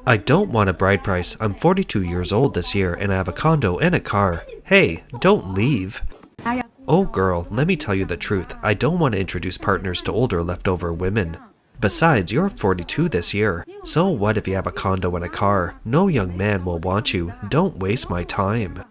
I don't want a bride price. I'm 42 years old this year and I have a condo and a car. Hey, don't leave. Oh girl, let me tell you the truth. I don't want to introduce partners to older leftover women. Besides, you're 42 this year. So what if you have a condo and a car? No young man will want you. Don't waste my time.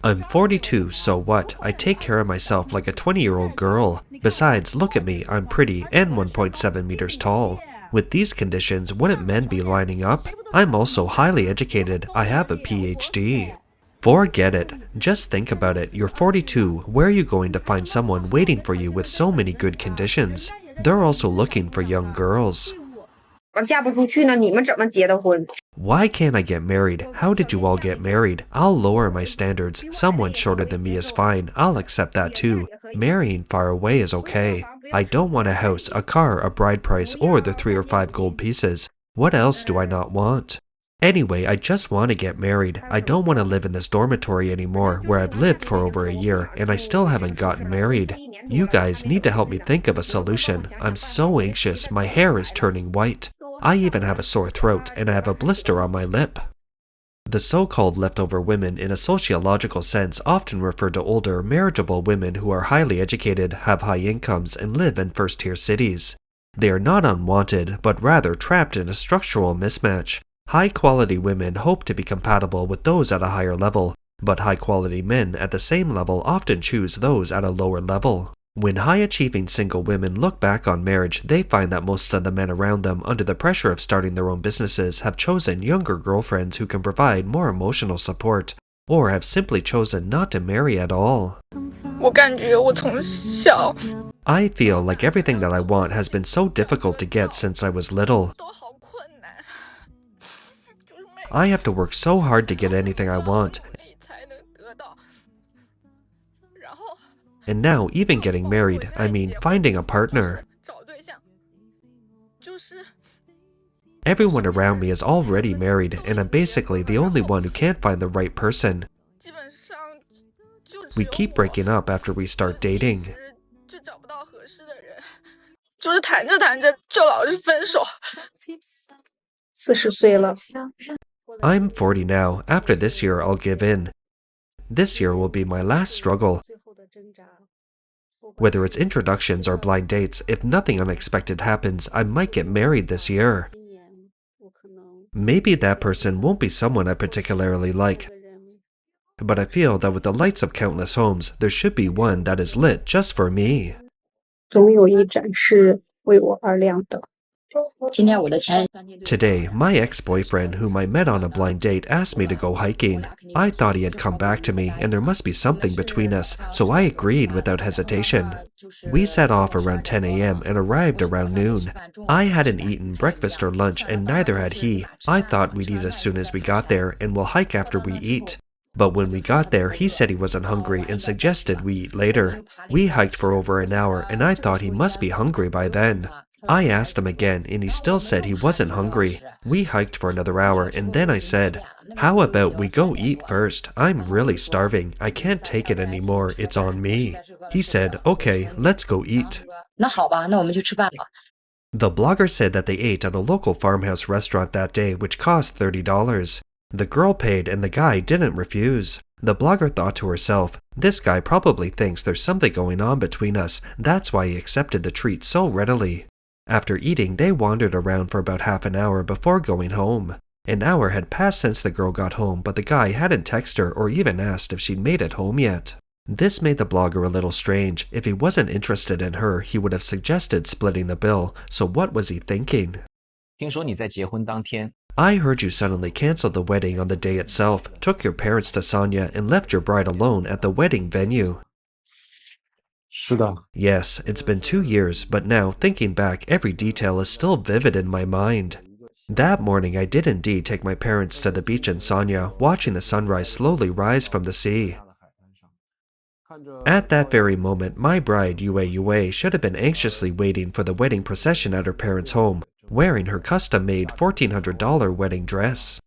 I'm 42, so what? I take care of myself like a 20-year-old girl. Besides, look at me, I'm pretty and 1.7 meters tall. With these conditions, wouldn't men be lining up? I'm also highly educated. I have a PhD. Forget it. Just think about it. You're 42. Where are you going to find someone waiting for you with so many good conditions? They're also looking for young girls. Why can't I get married? How did you all get married? I'll lower my standards. Someone shorter than me is fine. I'll accept that too. Marrying far away is okay. I don't want a house, a car, a bride price, or the 3 or 5 gold pieces. What else do I not want? Anyway, I just want to get married. I don't want to live in this dormitory anymore where I've lived for over a year and I still haven't gotten married. You guys need to help me think of a solution. I'm so anxious, my hair is turning white. I even have a sore throat and I have a blister on my lip. The so-called leftover women in a sociological sense often refer to older, marriageable women who are highly educated, have high incomes, and live in first-tier cities. They are not unwanted, but rather trapped in a structural mismatch. High-quality women hope to be compatible with those at a higher level, but high-quality men at the same level often choose those at a lower level. When high-achieving single women look back on marriage, they find that most of the men around them, under the pressure of starting their own businesses, have chosen younger girlfriends who can provide more emotional support, or have simply chosen not to marry at all. I feel like everything that I want has been so difficult to get since I was little. I have to work so hard to get anything I want. And now, even getting married, I mean, finding a partner. Everyone around me is already married, and I'm basically the only one who can't find the right person. We keep breaking up after we start dating. I'm 40 now. After this year, I'll give in. This year will be my last struggle. Whether it's introductions or blind dates, if nothing unexpected happens, I might get married this year. Maybe that person won't be someone I particularly like, but I feel that with the lights of countless homes, there should be one that is lit just for me. Today, my ex-boyfriend, whom I met on a blind date, asked me to go hiking. I thought he had come back to me, and there must be something between us, so I agreed without hesitation. We set off around 10 a.m. and arrived around noon. I hadn't eaten breakfast or lunch, and neither had he. I thought we'd eat as soon as we got there, and we'll hike after we eat. But when we got there, he said he wasn't hungry and suggested we eat later. We hiked for over an hour, and I thought he must be hungry by then. I asked him again, and he still said he wasn't hungry. We hiked for another hour, and then I said, "How about we go eat first? I'm really starving. I can't take it anymore. It's on me." He said, "Okay, let's go eat." The blogger said that they ate at a local farmhouse restaurant that day, which cost $30. The girl paid, and the guy didn't refuse. The blogger thought to herself, "This guy probably thinks there's something going on between us. That's why he accepted the treat so readily." After eating, they wandered around for about half an hour before going home. An hour had passed since the girl got home, but the guy hadn't texted her or even asked if she'd made it home yet. This made the blogger a little strange. If he wasn't interested in her, he would have suggested splitting the bill, so what was he thinking? I heard you suddenly canceled the wedding on the day itself, took your parents to Sonia, and left your bride alone at the wedding venue. Yes, it's been 2 years, but now, thinking back, every detail is still vivid in my mind. That morning, I did indeed take my parents to the beach in Sonia, watching the sunrise slowly rise from the sea. At that very moment, my bride, Yue, should have been anxiously waiting for the wedding procession at her parents' home, wearing her custom-made $1,400 wedding dress.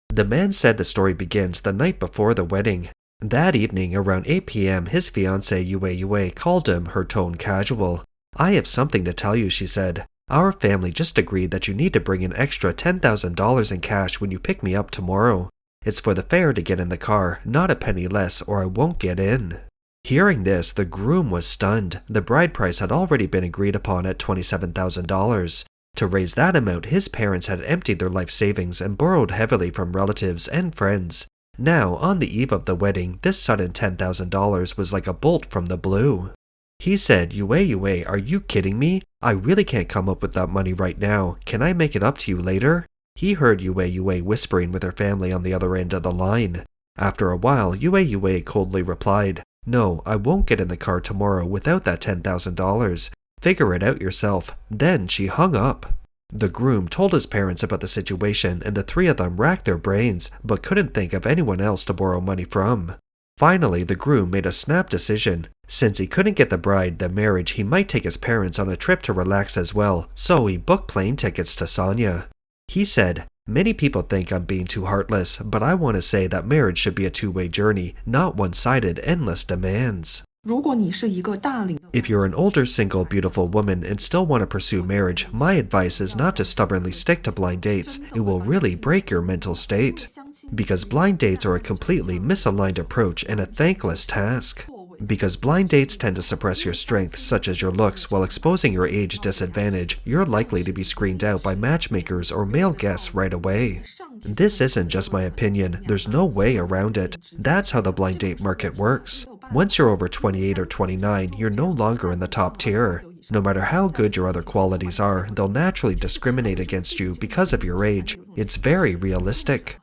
The man said the story begins the night before the wedding. That evening, around 8 p.m., his fiancée Yue called him, her tone casual. "I have something to tell you," she said. Our family just agreed that you need to bring an extra $10,000 in cash when you pick me up tomorrow. It's for the fare to get in the car, not a penny less, or I won't get in." Hearing this, the groom was stunned. The bride price had already been agreed upon at $27,000. To raise that amount, his parents had emptied their life savings and borrowed heavily from relatives and friends. Now, on the eve of the wedding, this sudden $10,000 was like a bolt from the blue. He said, Yue, are you kidding me? I really can't come up with that money right now. Can I make it up to you later? He heard Yue whispering with her family on the other end of the line. After a while, Yue coldly replied, "No, I won't get in the car tomorrow without that $10,000. Figure it out yourself." Then she hung up. The groom told his parents about the situation, and the three of them racked their brains, but couldn't think of anyone else to borrow money from. Finally, the groom made a snap decision. Since he couldn't get the bride the marriage, he might take his parents on a trip to relax as well, so he booked plane tickets to Sonia. He said, "Many people think I'm being too heartless, but I want to say that marriage should be a two-way journey, not one-sided endless demands." If you're an older single beautiful woman and still want to pursue marriage, my advice is not to stubbornly stick to blind dates. It will really break your mental state. Because blind dates are a completely misaligned approach and a thankless task. Because blind dates tend to suppress your strengths, such as your looks, while exposing your age disadvantage, you're likely to be screened out by matchmakers or male guests right away. This isn't just my opinion, there's no way around it. That's how the blind date market works. Once you're over 28 or 29, you're no longer in the top tier. No matter how good your other qualities are, they'll naturally discriminate against you because of your age. It's very realistic.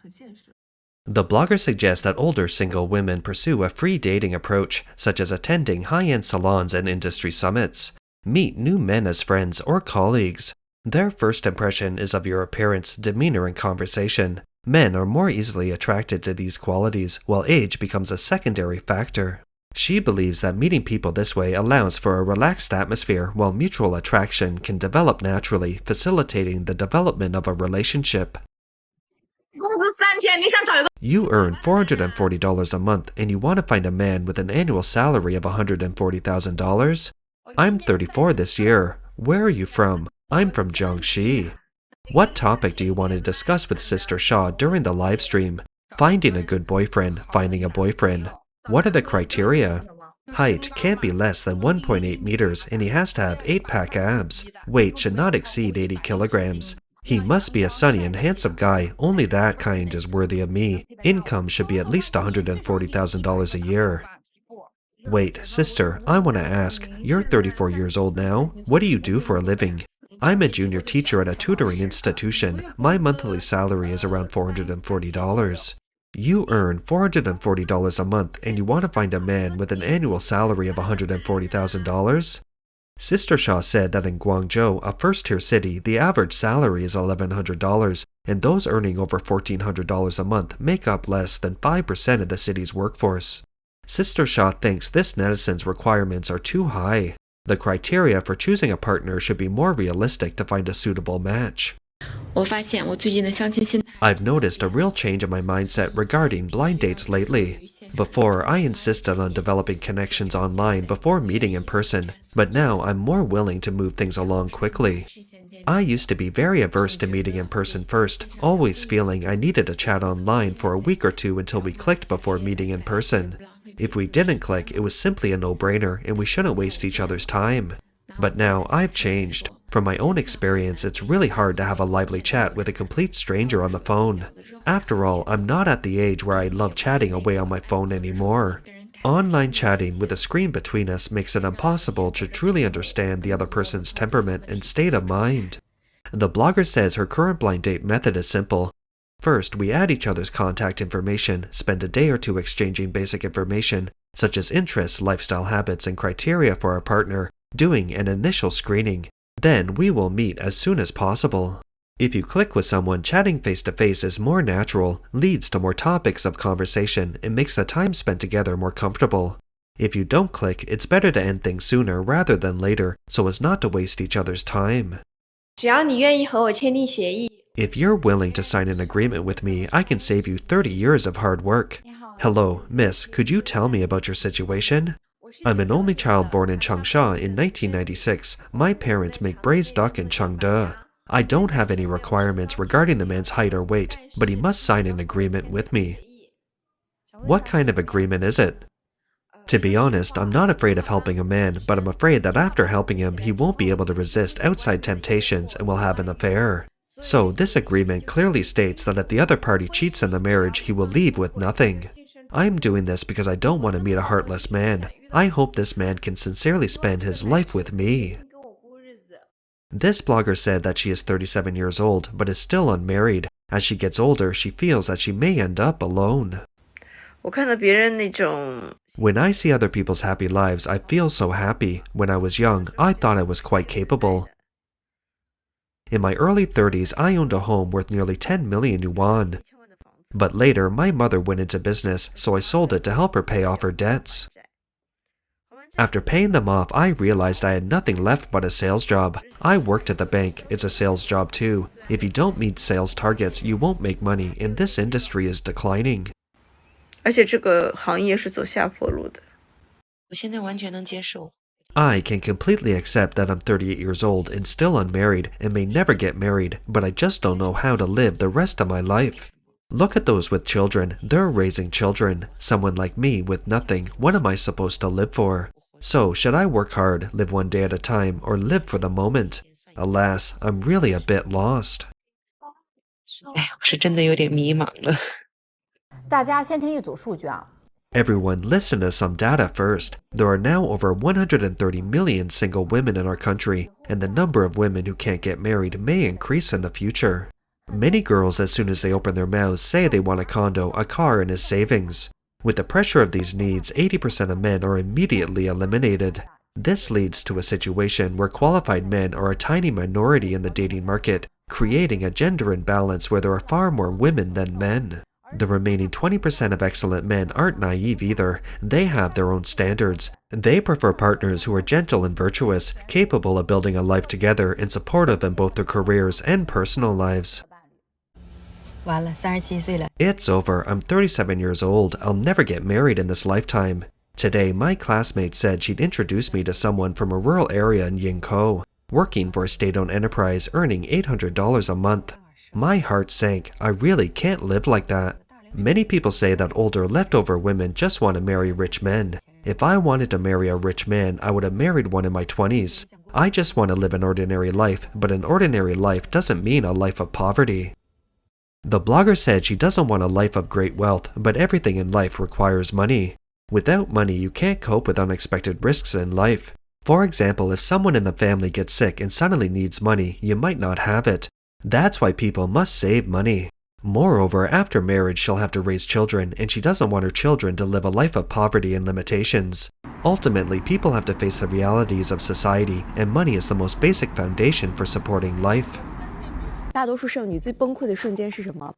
The blogger suggests that older single women pursue a free dating approach, such as attending high-end salons and industry summits. Meet new men as friends or colleagues. Their first impression is of your appearance, demeanor, and conversation. Men are more easily attracted to these qualities, while age becomes a secondary factor. She believes that meeting people this way allows for a relaxed atmosphere, while mutual attraction can develop naturally, facilitating the development of a relationship. You earn $440 a month and you want to find a man with an annual salary of $140,000? I'm 34 this year. Where are you from? I'm from Jiangxi. What topic do you want to discuss with Sister Shaw during the live stream? Finding a good boyfriend, finding a boyfriend. What are the criteria? Height can't be less than 1.8 meters and he has to have 8-pack abs. Weight should not exceed 80 kilograms. He must be a sunny and handsome guy, only that kind is worthy of me. Income should be at least $140,000 a year. Wait, sister, I want to ask, you're 34 years old now. What do you do for a living? I'm a junior teacher at a tutoring institution. My monthly salary is around $440. You earn $440 a month and you want to find a man with an annual salary of $140,000? Sister Shaw said that in Guangzhou, a first-tier city, the average salary is $1,100, and those earning over $1,400 a month make up less than 5% of the city's workforce. Sister Shaw thinks this netizen's requirements are too high. The criteria for choosing a partner should be more realistic to find a suitable match. I've noticed a real change in my mindset regarding blind dates lately. Before, I insisted on developing connections online before meeting in person, but now I'm more willing to move things along quickly. I used to be very averse to meeting in person first, always feeling I needed to chat online for a week or two until we clicked before meeting in person. If we didn't click, it was simply a no-brainer and we shouldn't waste each other's time. But now I've changed. From my own experience, it's really hard to have a lively chat with a complete stranger on the phone. After all, I'm not at the age where I love chatting away on my phone anymore. Online chatting with a screen between us makes it impossible to truly understand the other person's temperament and state of mind. The blogger says her current blind date method is simple. First, we add each other's contact information, spend a day or two exchanging basic information, such as interests, lifestyle habits, and criteria for our partner, doing an initial screening. Then we will meet as soon as possible. If you click with someone, chatting face-to-face is more natural, leads to more topics of conversation, and makes the time spent together more comfortable. If you don't click, it's better to end things sooner rather than later, so as not to waste each other's time. If you're willing to sign an agreement with me, I can save you 30 years of hard work. Hello, miss, could you tell me about your situation? I'm an only child born in Changsha in 1996. My parents make braised duck in Chengde. I don't have any requirements regarding the man's height or weight, but he must sign an agreement with me. What kind of agreement is it? To be honest, I'm not afraid of helping a man, but I'm afraid that after helping him, he won't be able to resist outside temptations and will have an affair. So this agreement clearly states that if the other party cheats in the marriage, he will leave with nothing. I'm doing this because I don't want to meet a heartless man. I hope this man can sincerely spend his life with me. This blogger said that she is 37 years old, but is still unmarried. As she gets older, she feels that she may end up alone. When I see other people's happy lives, I feel so happy. When I was young, I thought I was quite capable. In my early 30s, I owned a home worth nearly 10 million yuan. But later, my mother went into business, so I sold it to help her pay off her debts. After paying them off, I realized I had nothing left but a sales job. I worked at the bank. It's a sales job too. If you don't meet sales targets, you won't make money, and this industry is declining. I can completely accept that I'm 38 years old and still unmarried and may never get married, but I just don't know how to live the rest of my life. Look at those with children. They're raising children. Someone like me with nothing, what am I supposed to live for? So, should I work hard, live one day at a time, or live for the moment? Alas, I'm really a bit lost. Everyone, listen to some data first. There are now over 130 million single women in our country, and the number of women who can't get married may increase in the future. Many girls, as soon as they open their mouths, say they want a condo, a car, and a savings. With the pressure of these needs, 80% of men are immediately eliminated. This leads to a situation where qualified men are a tiny minority in the dating market, creating a gender imbalance where there are far more women than men. The remaining 20% of excellent men aren't naive either. They have their own standards. They prefer partners who are gentle and virtuous, capable of building a life together and supportive in both their careers and personal lives. It's over. I'm 37 years old. I'll never get married in this lifetime. Today, my classmate said she'd introduce me to someone from a rural area in Yingkou, working for a state-owned enterprise earning $800 a month. My heart sank. I really can't live like that. Many people say that older leftover women just want to marry rich men. If I wanted to marry a rich man, I would have married one in my 20s. I just want to live an ordinary life, but an ordinary life doesn't mean a life of poverty. The blogger said she doesn't want a life of great wealth, but everything in life requires money. Without money, you can't cope with unexpected risks in life. For example, if someone in the family gets sick and suddenly needs money, you might not have it. That's why people must save money. Moreover, after marriage, she'll have to raise children, and she doesn't want her children to live a life of poverty and limitations. Ultimately, people have to face the realities of society, and money is the most basic foundation for supporting life.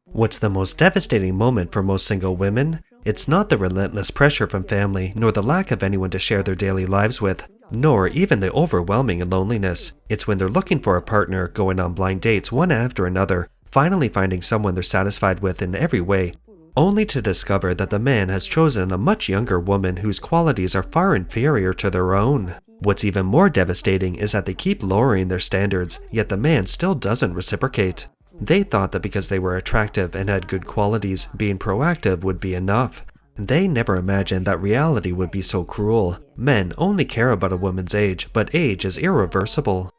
What's the most devastating moment for most single women? It's not the relentless pressure from family, nor the lack of anyone to share their daily lives with, nor even the overwhelming loneliness. It's when they're looking for a partner, going on blind dates one after another, finally finding someone they're satisfied with in every way, only to discover that the man has chosen a much younger woman whose qualities are far inferior to their own. What's even more devastating is that they keep lowering their standards, yet the man still doesn't reciprocate. They thought that because they were attractive and had good qualities, being proactive would be enough. They never imagined that reality would be so cruel. Men only care about a woman's age, but age is irreversible.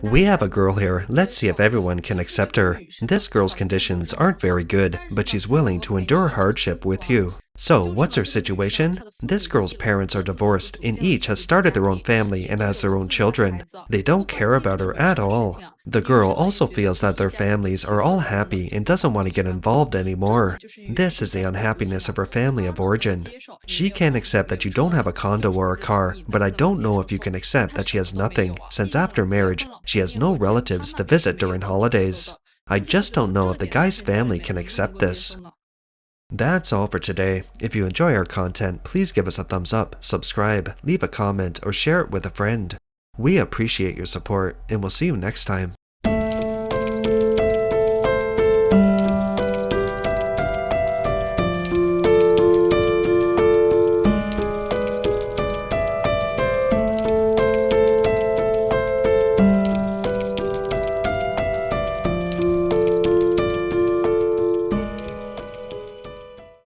We have a girl here. Let's see if everyone can accept her. This girl's conditions aren't very good, but she's willing to endure hardship with you. So, what's her situation? This girl's parents are divorced, and each has started their own family and has their own children. They don't care about her at all. The girl also feels that their families are all happy and doesn't want to get involved anymore. This is the unhappiness of her family of origin. She can't accept that you don't have a condo or a car, but I don't know if you can accept that she has nothing, since after marriage, she has no relatives to visit during holidays. I just don't know if the guy's family can accept this. That's all for today. If you enjoy our content, please give us a thumbs up, subscribe, leave a comment, or share it with a friend. We appreciate your support, and we'll see you next time.